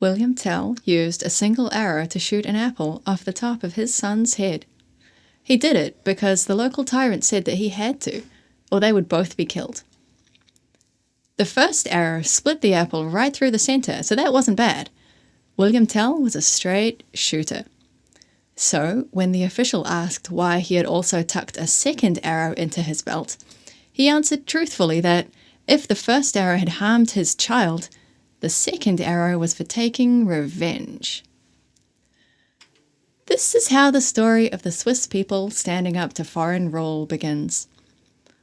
William Tell used a single arrow to shoot an apple off the top of his son's head. He did it because the local tyrant said that he had to, or they would both be killed. The first arrow split the apple right through the center, so that wasn't bad. William Tell was a straight shooter. So, when the official asked why he had also tucked a second arrow into his belt, he answered truthfully that if the first arrow had harmed his child, the second arrow was for taking revenge. This is how the story of the Swiss people standing up to foreign rule begins.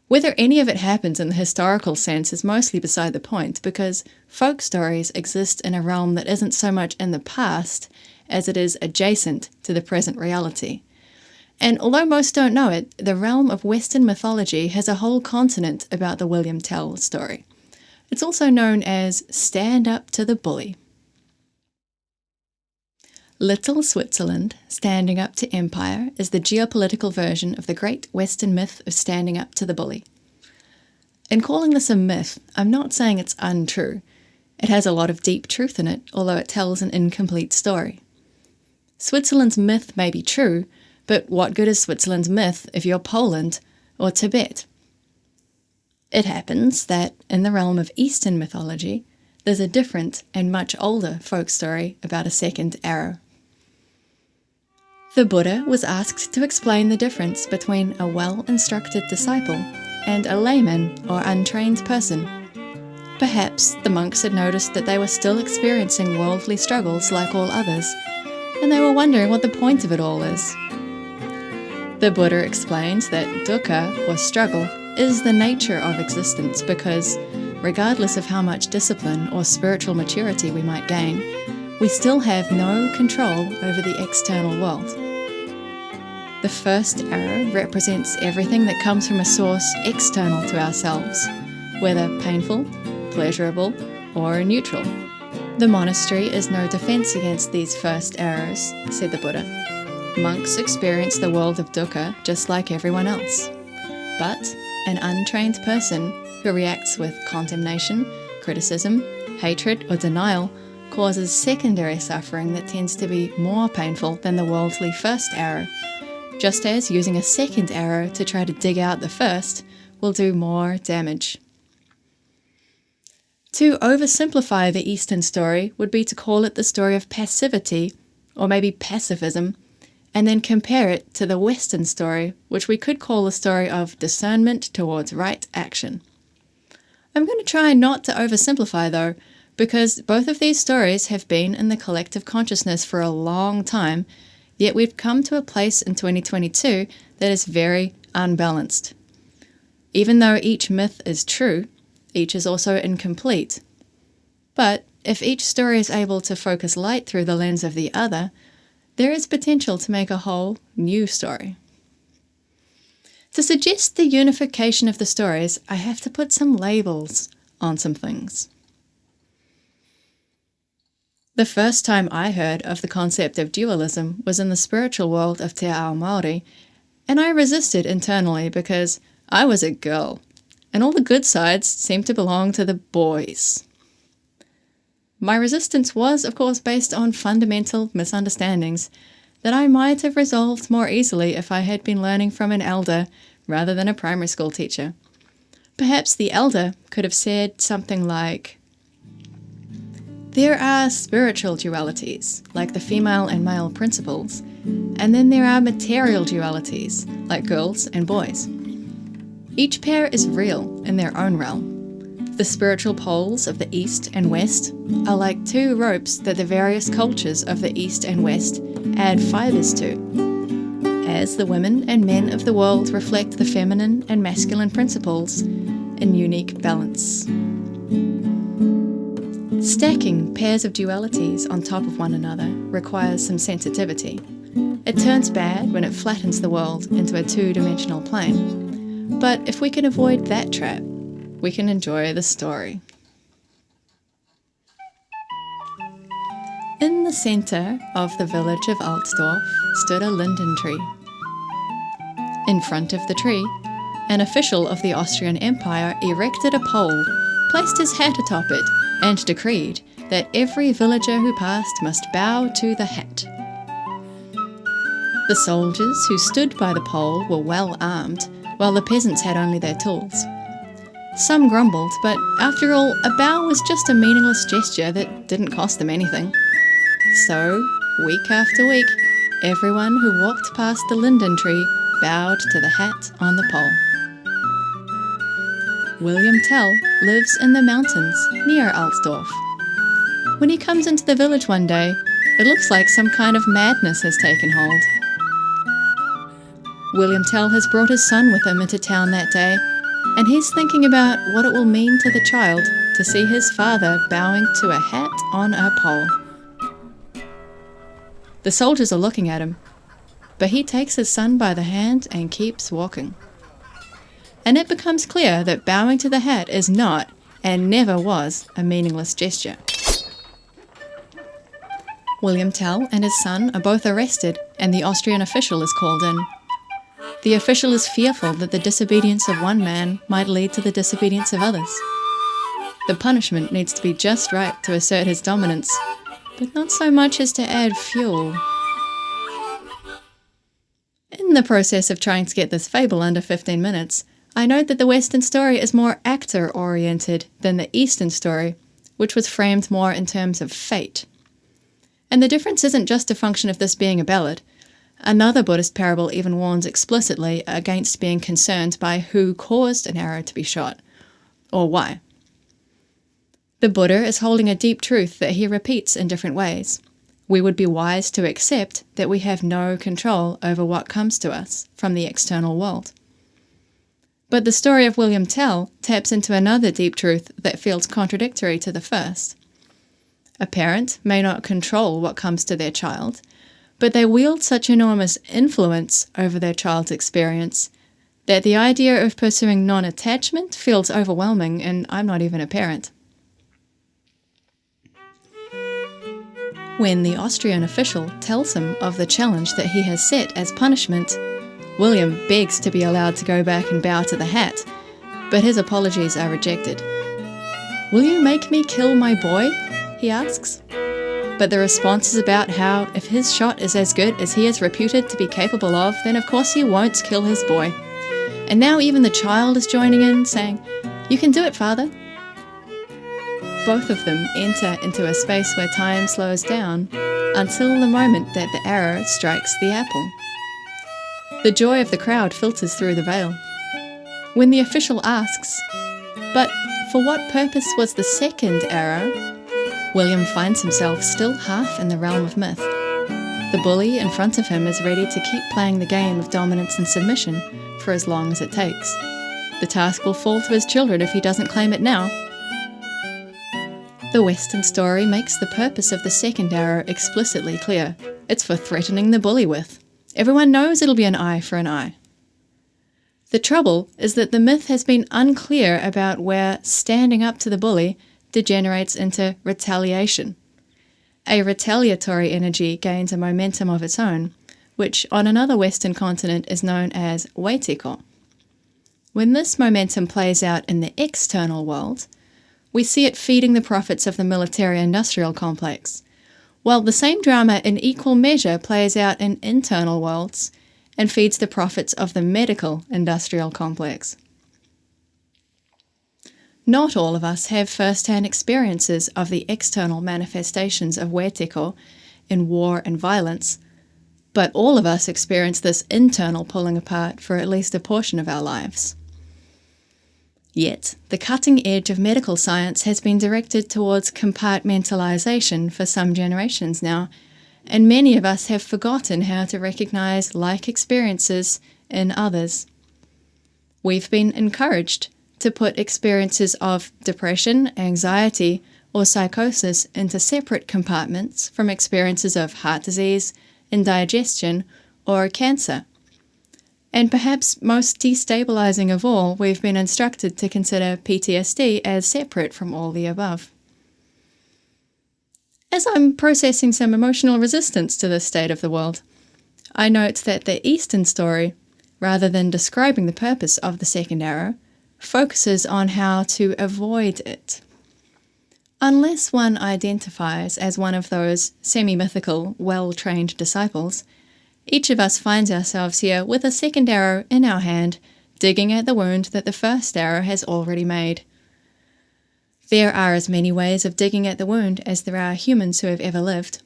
Whether any of it happens in the historical sense is mostly beside the point, because folk stories exist in a realm that isn't so much in the past as it is adjacent to the present reality. And although most don't know it, the realm of Western mythology has a whole continent about the William Tell story. It's also known as Stand Up to the Bully. Little Switzerland, Standing Up to Empire, is the geopolitical version of the great Western myth of standing up to the bully. In calling this a myth, I'm not saying it's untrue. It has a lot of deep truth in it, although it tells an incomplete story. Switzerland's myth may be true, but what good is Switzerland's myth if you're Poland or Tibet? It happens that, in the realm of Eastern mythology, there's a different and much older folk story about a second arrow. The Buddha was asked to explain the difference between a well-instructed disciple and a layman or untrained person. Perhaps the monks had noticed that they were still experiencing worldly struggles like all others, and they were wondering what the point of it all is. The Buddha explains that dukkha, or struggle, is the nature of existence because, regardless of how much discipline or spiritual maturity we might gain, we still have no control over the external world. The first arrow represents everything that comes from a source external to ourselves, whether painful, pleasurable, or neutral. The monastery is no defense against these first arrows, said the Buddha. Monks experience the world of dukkha just like everyone else. But an untrained person who reacts with condemnation, criticism, hatred, or denial causes secondary suffering that tends to be more painful than the worldly first arrow, just as using a second arrow to try to dig out the first will do more damage. To oversimplify the Eastern story would be to call it the story of passivity, or maybe pacifism, and then compare it to the Western story, which we could call the story of discernment towards right action. I'm going to try not to oversimplify though, because both of these stories have been in the collective consciousness for a long time, yet we've come to a place in 2022 that is very unbalanced. Even though each myth is true, each is also incomplete. But if each story is able to focus light through the lens of the other, there is potential to make a whole new story. To suggest the unification of the stories, I have to put some labels on some things. The first time I heard of the concept of dualism was in the spiritual world of Te Ao Māori, and I resisted internally because I was a girl, and all the good sides seemed to belong to the boys. My resistance was, of course, based on fundamental misunderstandings that I might have resolved more easily if I had been learning from an elder rather than a primary school teacher. Perhaps the elder could have said something like, there are spiritual dualities, like the female and male principles, and then there are material dualities, like girls and boys. Each pair is real in their own realm. The spiritual poles of the East and West are like two ropes that the various cultures of the East and West add fibers to, as the women and men of the world reflect the feminine and masculine principles in unique balance. Stacking pairs of dualities on top of one another requires some sensitivity. It turns bad when it flattens the world into a two-dimensional plane. But if we can avoid that trap, we can enjoy the story. In the centre of the village of Altdorf stood a linden tree. In front of the tree, an official of the Austrian Empire erected a pole, placed his hat atop it, and decreed that every villager who passed must bow to the hat. The soldiers who stood by the pole were well armed, while the peasants had only their tools. Some grumbled, but after all, a bow was just a meaningless gesture that didn't cost them anything. So, week after week, everyone who walked past the linden tree bowed to the hat on the pole. William Tell lives in the mountains near Altdorf. When he comes into the village one day, it looks like some kind of madness has taken hold. William Tell has brought his son with him into town that day, and he's thinking about what it will mean to the child to see his father bowing to a hat on a pole. The soldiers are looking at him, but he takes his son by the hand and keeps walking. And it becomes clear that bowing to the hat is not, and never was, a meaningless gesture. William Tell and his son are both arrested, and the Austrian official is called in. The official is fearful that the disobedience of one man might lead to the disobedience of others. The punishment needs to be just right to assert his dominance, but not so much as to add fuel. In the process of trying to get this fable under 15 minutes, I note that the Western story is more actor-oriented than the Eastern story, which was framed more in terms of fate. And the difference isn't just a function of this being a ballad. Another Buddhist parable even warns explicitly against being concerned by who caused an arrow to be shot, or why. The Buddha is holding a deep truth that he repeats in different ways. We would be wise to accept that we have no control over what comes to us from the external world. But the story of William Tell taps into another deep truth that feels contradictory to the first. A parent may not control what comes to their child, but they wield such enormous influence over their child's experience that the idea of pursuing non-attachment feels overwhelming, and I'm not even a parent. When the Austrian official tells him of the challenge that he has set as punishment, William begs to be allowed to go back and bow to the hat, but his apologies are rejected. "Will you make me kill my boy?" he asks. But the response is about how if his shot is as good as he is reputed to be capable of, then of course he won't kill his boy. And now even the child is joining in, saying, "You can do it, father." Both of them enter into a space where time slows down until the moment that the arrow strikes the apple. The joy of the crowd filters through the veil. When the official asks, "But for what purpose was the second arrow?" William finds himself still half in the realm of myth. The bully in front of him is ready to keep playing the game of dominance and submission for as long as it takes. The task will fall to his children if he doesn't claim it now. The Western story makes the purpose of the second arrow explicitly clear. It's for threatening the bully with. Everyone knows it'll be an eye for an eye. The trouble is that the myth has been unclear about where standing up to the bully degenerates into retaliation. A retaliatory energy gains a momentum of its own, which on another Western continent is known as wetiko. When this momentum plays out in the external world, we see it feeding the profits of the military-industrial complex, while the same drama in equal measure plays out in internal worlds and feeds the profits of the medical-industrial complex. Not all of us have first-hand experiences of the external manifestations of wetiko in war and violence, but all of us experience this internal pulling apart for at least a portion of our lives. Yet, the cutting edge of medical science has been directed towards compartmentalization for some generations now, and many of us have forgotten how to recognize like experiences in others. We've been encouraged to put experiences of depression, anxiety, or psychosis into separate compartments from experiences of heart disease, indigestion, or cancer. And perhaps most destabilizing of all, we've been instructed to consider PTSD as separate from all the above. As I'm processing some emotional resistance to this state of the world, I note that the Eastern story, rather than describing the purpose of the second arrow, focuses on how to avoid it. Unless one identifies as one of those semi-mythical, well-trained disciples, each of us finds ourselves here with a second arrow in our hand, digging at the wound that the first arrow has already made. There are as many ways of digging at the wound as there are humans who have ever lived,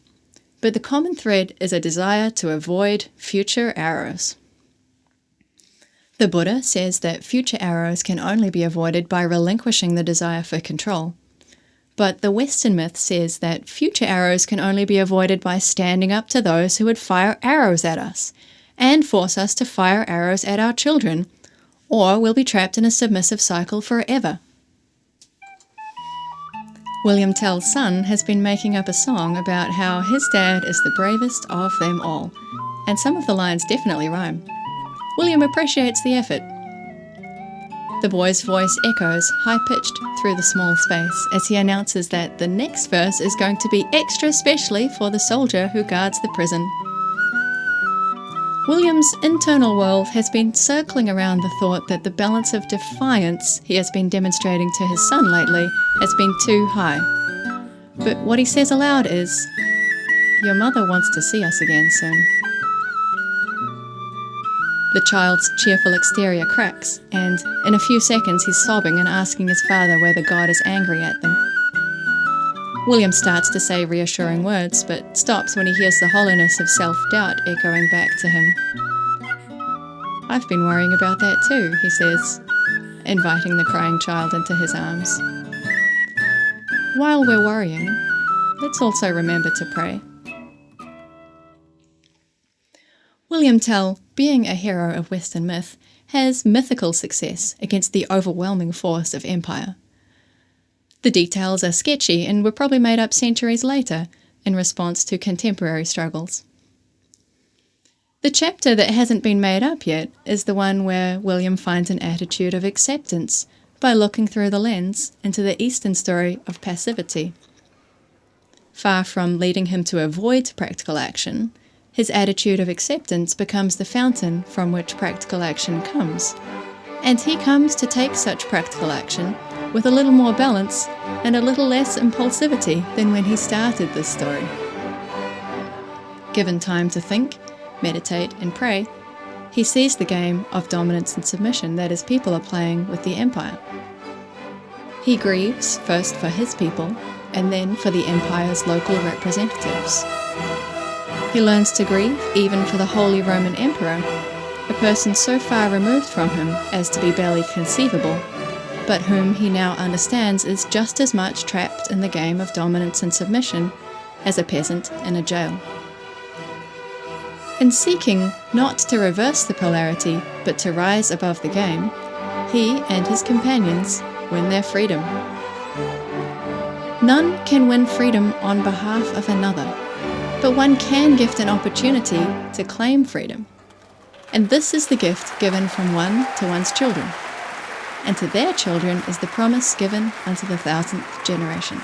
but the common thread is a desire to avoid future arrows. The Buddha says that future arrows can only be avoided by relinquishing the desire for control. But the Western myth says that future arrows can only be avoided by standing up to those who would fire arrows at us, and force us to fire arrows at our children, or we'll be trapped in a submissive cycle forever. William Tell's son has been making up a song about how his dad is the bravest of them all, and some of the lines definitely rhyme. William appreciates the effort. The boy's voice echoes, high-pitched through the small space, as he announces that the next verse is going to be extra specially for the soldier who guards the prison. William's internal world has been circling around the thought that the balance of defiance he has been demonstrating to his son lately has been too high. But what he says aloud is, "Your mother wants to see us again soon." The child's cheerful exterior cracks, and in a few seconds he's sobbing and asking his father whether God is angry at them. William starts to say reassuring words, but stops when he hears the hollowness of self-doubt echoing back to him. "I've been worrying about that too," he says, inviting the crying child into his arms. While we're worrying, let's also remember to pray. William Tell, being a hero of Western myth, has mythical success against the overwhelming force of empire. The details are sketchy and were probably made up centuries later in response to contemporary struggles. The chapter that hasn't been made up yet is the one where William finds an attitude of acceptance by looking through the lens into the Eastern story of passivity. Far from leading him to avoid practical action, his attitude of acceptance becomes the fountain from which practical action comes, and he comes to take such practical action with a little more balance and a little less impulsivity than when he started this story. Given time to think, meditate, and pray, he sees the game of dominance and submission that his people are playing with the empire. He grieves first for his people, and then for the empire's local representatives. He learns to grieve even for the Holy Roman Emperor, a person so far removed from him as to be barely conceivable, but whom he now understands is just as much trapped in the game of dominance and submission as a peasant in a jail. In seeking not to reverse the polarity, but to rise above the game, he and his companions win their freedom. None can win freedom on behalf of another, but one can gift an opportunity to claim freedom. And this is the gift given from one to one's children, and to their children is the promise given unto the 1,000th generation.